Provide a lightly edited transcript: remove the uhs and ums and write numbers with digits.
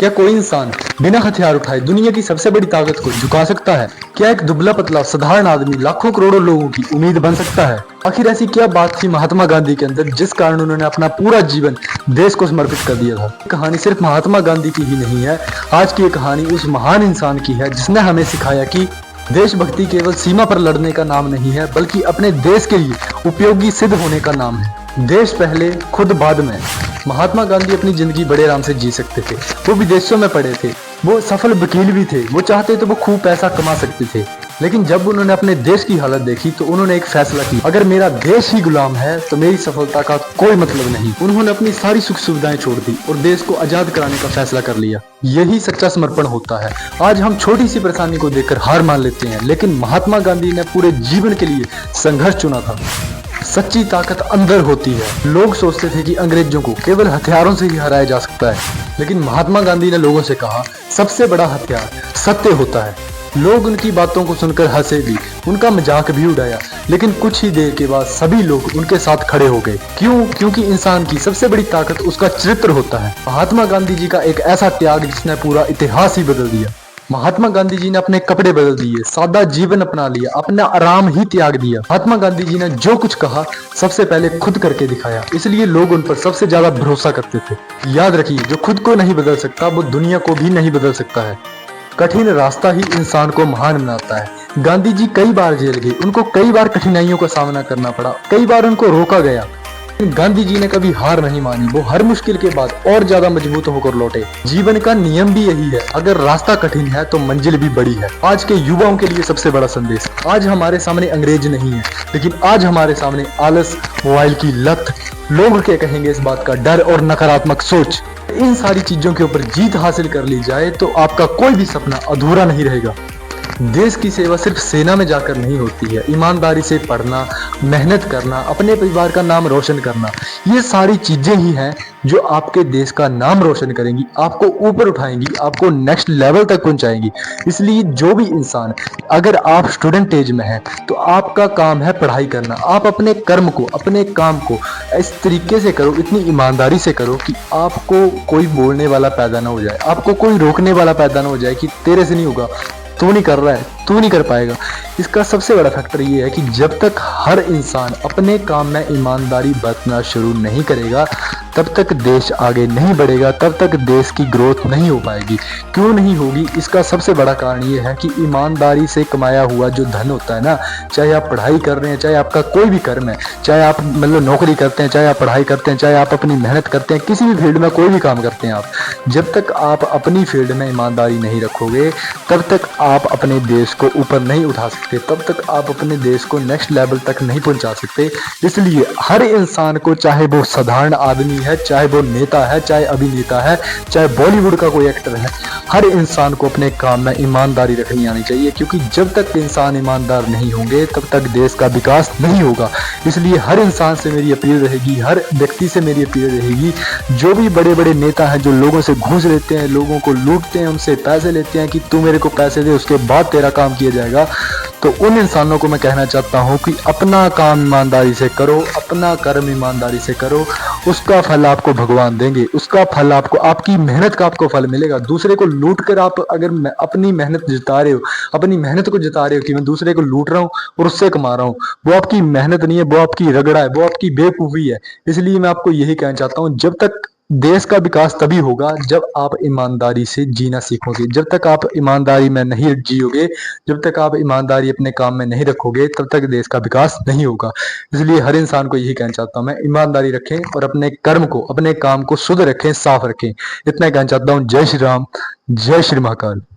क्या कोई इंसान बिना हथियार उठाए दुनिया की सबसे बड़ी ताकत को झुका सकता है? क्या एक दुबला पतला साधारण आदमी लाखों करोड़ों लोगों की उम्मीद बन सकता है? आखिर ऐसी क्या बात थी महात्मा गांधी के अंदर जिस कारण उन्होंने अपना पूरा जीवन देश को समर्पित कर दिया था? कहानी सिर्फ महात्मा गांधी की ही नहीं है। आज की ये कहानी उस महान इंसान की है जिसने हमें सिखाया कि देशभक्ति केवल सीमा पर लड़ने का नाम नहीं है, बल्कि अपने देश के लिए उपयोगी सिद्ध होने का नाम है। देश पहले, खुद बाद में। महात्मा गांधी अपनी जिंदगी बड़े आराम से जी सकते थे। वो विदेशों में पढ़े थे, वो सफल वकील भी थे, वो चाहते तो वो खूब पैसा कमा सकते थे। लेकिन जब उन्होंने अपने देश की हालत देखी तो उन्होंने एक फैसला किया, अगर मेरा देश ही गुलाम है तो मेरी सफलता का कोई मतलब नहीं। उन्होंने अपनी सारी सुख सुविधाएं छोड़ दी और देश को आजाद कराने का फैसला कर लिया। यही सच्चा समर्पण होता है। आज हम छोटी सी परेशानी को देखकर हार मान लेते हैं, लेकिन महात्मा गांधी ने पूरे जीवन के लिए संघर्ष चुना था। सच्ची ताकत अंदर होती है। लोग सोचते थे कि अंग्रेजों को केवल हथियारों से ही हराया जा सकता है, लेकिन महात्मा गांधी ने लोगों से कहा, सबसे बड़ा हथियार सत्य होता है। लोग उनकी बातों को सुनकर हंसे भी, उनका मजाक भी उड़ाया, लेकिन कुछ ही देर के बाद सभी लोग उनके साथ खड़े हो गए। क्यों? क्योंकि इंसान की सबसे बड़ी ताकत उसका चरित्र होता है। महात्मा गांधी जी का एक ऐसा त्याग जिसने पूरा इतिहास ही बदल दिया। महात्मा गांधी जी ने अपने कपड़े बदल दिए, सादा जीवन अपना लिया, अपना आराम ही त्याग दिया। महात्मा गांधी जी ने जो कुछ कहा सबसे पहले खुद करके दिखाया, इसलिए लोग उन पर सबसे ज्यादा भरोसा करते थे। याद रखिए, जो खुद को नहीं बदल सकता वो दुनिया को भी नहीं बदल सकता है। कठिन रास्ता ही इंसान को महान बनाता है। गांधी जी कई बार जेल गए, उनको कई बार कठिनाइयों का सामना करना पड़ा, कई बार उनको रोका गया। गांधी जी ने कभी हार नहीं मानी। वो हर मुश्किल के बाद और ज्यादा मजबूत होकर लौटे। जीवन का नियम भी यही है, अगर रास्ता कठिन है तो मंजिल भी बड़ी है। आज के युवाओं के लिए सबसे बड़ा संदेश, आज हमारे सामने अंग्रेज नहीं है, लेकिन आज हमारे सामने आलस, मोबाइल की लत, लोग क्या कहेंगे इस बात का डर और नकारात्मक सोच। इन सारी चीजों के ऊपर जीत हासिल कर ली जाए तो आपका कोई भी सपना अधूरा नहीं रहेगा। देश की सेवा सिर्फ सेना में जाकर नहीं होती है। ईमानदारी से पढ़ना, मेहनत करना, अपने परिवार का नाम रोशन करना, ये सारी चीजें ही हैं जो आपके देश का नाम रोशन करेंगी, आपको ऊपर उठाएंगी, आपको नेक्स्ट लेवल तक पहुंचाएंगी। इसलिए जो भी इंसान, अगर आप स्टूडेंट एज में हैं तो आपका काम है पढ़ाई करना। आप अपने कर्म को, अपने काम को इस तरीके से करो, इतनी ईमानदारी से करो कि आपको कोई बोलने वाला पैदा ना हो जाए, आपको कोई रोकने वाला पैदा ना हो जाए कि तेरे से नहीं होगा, तू नहीं कर रहा है, तू नहीं कर पाएगा। इसका सबसे बड़ा फैक्टर ये है कि जब तक हर इंसान अपने काम में ईमानदारी बरतना शुरू नहीं करेगा, तब तक देश आगे नहीं बढ़ेगा, तब तक देश की ग्रोथ नहीं हो पाएगी। क्यों नहीं होगी? इसका सबसे बड़ा कारण ये है कि ईमानदारी से कमाया हुआ जो धन होता है ना, चाहे आप पढ़ाई कर रहे हैं, चाहे आपका कोई भी कर्म है, चाहे आप मतलब नौकरी करते हैं, चाहे आप पढ़ाई करते हैं, चाहे आप अपनी मेहनत करते हैं, किसी भी फील्ड में कोई भी काम करते हैं आप, जब तक आप अपनी फील्ड में ईमानदारी नहीं रखोगे, तब तक आप अपने देश को ऊपर नहीं उठा सकते, तब तक आप अपने देश को नेक्स्ट लेवल तक नहीं पहुंचा सकते। इसलिए हर इंसान को, चाहे वो साधारण आदमी है, चाहे वो नेता है, चाहे अभिनेता है, चाहे बॉलीवुड का कोई एक्टर है, हर इंसान को अपने काम में ईमानदारी रखनी आनी चाहिए। क्योंकि जब तक इंसान ईमानदार नहीं होंगे तब तक देश का विकास नहीं होगा। इसलिए हर इंसान से मेरी अपील रहेगी, हर व्यक्ति से मेरी अपील रहेगी, जो भी बड़े बड़े नेता हैं जो लोगों से घूस लेते हैं, लोगों को लूटते हैं, उनसे पैसे लेते हैं कि तू मेरे को पैसे दे उसके बाद तेरा काम किया जाएगा, तो उन इंसानों को मैं कहना चाहता हूं कि अपना काम ईमानदारी से करो, अपना कर्म ईमानदारी से करो, उसका फल आपको भगवान देंगे, उसका फल आपको, आपकी मेहनत का आपको फल मिलेगा। दूसरे को लूट कर आप अगर अपनी मेहनत जता रहे हो, अपनी मेहनत को जता रहे हो कि मैं दूसरे को लूट रहा हूँ और उससे कमा रहा हूँ, वो आपकी मेहनत नहीं है, वो आपकी रगड़ा है, वो आपकी बेवकूफी है। इसलिए मैं आपको यही कहना चाहता हूँ, जब तक देश का विकास तभी होगा जब आप ईमानदारी से जीना सीखोगे। जब तक आप ईमानदारी में नहीं जियोगे, जब तक आप ईमानदारी अपने काम में नहीं रखोगे, तब तक देश का विकास नहीं होगा। इसलिए हर इंसान को यही कहना चाहता हूं मैं, ईमानदारी रखें और अपने कर्म को, अपने काम को शुद्ध रखें, साफ रखें। इतना कहना चाहता हूँ। जय श्री राम, जय श्री महाकाल।